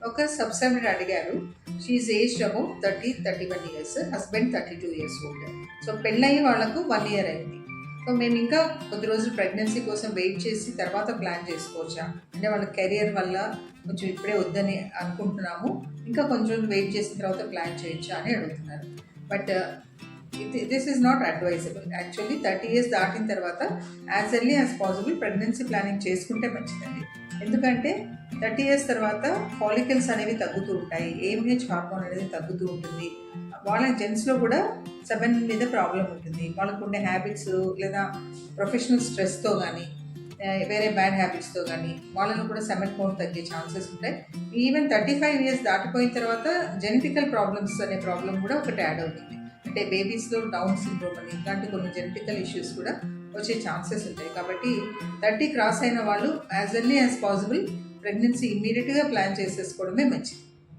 ఒక సబ్స్క్రైబర్ అడిగారు. She's aged about 30-31 years, husband 32 years old. So పెళ్ళయి వాళ్ళకు 1 ఇయర్ అయింది. సో మేము ఇంకా కొద్ది రోజులు ప్రెగ్నెన్సీ కోసం వెయిట్ చేసి తర్వాత ప్లాన్ చేసుకోవచ్చా, అంటే వాళ్ళ కెరియర్ వల్ల కొంచెం ఇప్పుడే వద్దని అనుకుంటున్నాము, ఇంకా కొంచెం వెయిట్ చేసిన తర్వాత ప్లాన్ చేయొచ్చా అని అడుగుతున్నారు. But this is not advisable. Actually 30 years దాటిన తర్వాత as early as possible pregnancy planning చేసుకుంటే మంచిదండి. ఎందుకంటే 30 ఇయర్స్ తర్వాత ఫాలికల్స్ అనేవి తగ్గుతూ ఉంటాయి, ఏఎంహెచ్ హార్మోన్ అనేది తగ్గుతూ ఉంటుంది. వాళ్ళ జెంట్స్లో కూడా 7 మీద ప్రాబ్లం ఉంటుంది. వాళ్ళకు ఉండే హ్యాబిట్స్ లేదా ప్రొఫెషనల్ స్ట్రెస్తో కానీ వేరే బ్యాడ్ హ్యాబిట్స్తో కానీ వాళ్ళను కూడా సెమెన్ కౌంట్ తగ్గే ఛాన్సెస్ ఉంటాయి. ఈవెన్ 35 ఇయర్స్ దాటిపోయిన తర్వాత జెనెటికల్ ప్రాబ్లమ్స్ అనే ప్రాబ్లం కూడా ఒకటి యాడ్ అవుతుంది. అంటే బేబీస్లో డౌన్ సిండ్రోమ్ అని ఇట్లాంటి కొన్ని జెనెటికల్ ఇష్యూస్ కూడా వచ్చే ఛాన్సెస్ ఉంటాయి. కాబట్టి 30 క్రాస్ అయిన వాళ్ళు as early as possible pregnancy ఇమ్మీడియట్గా ప్లాన్ చేసేసుకోవడమే మంచిది.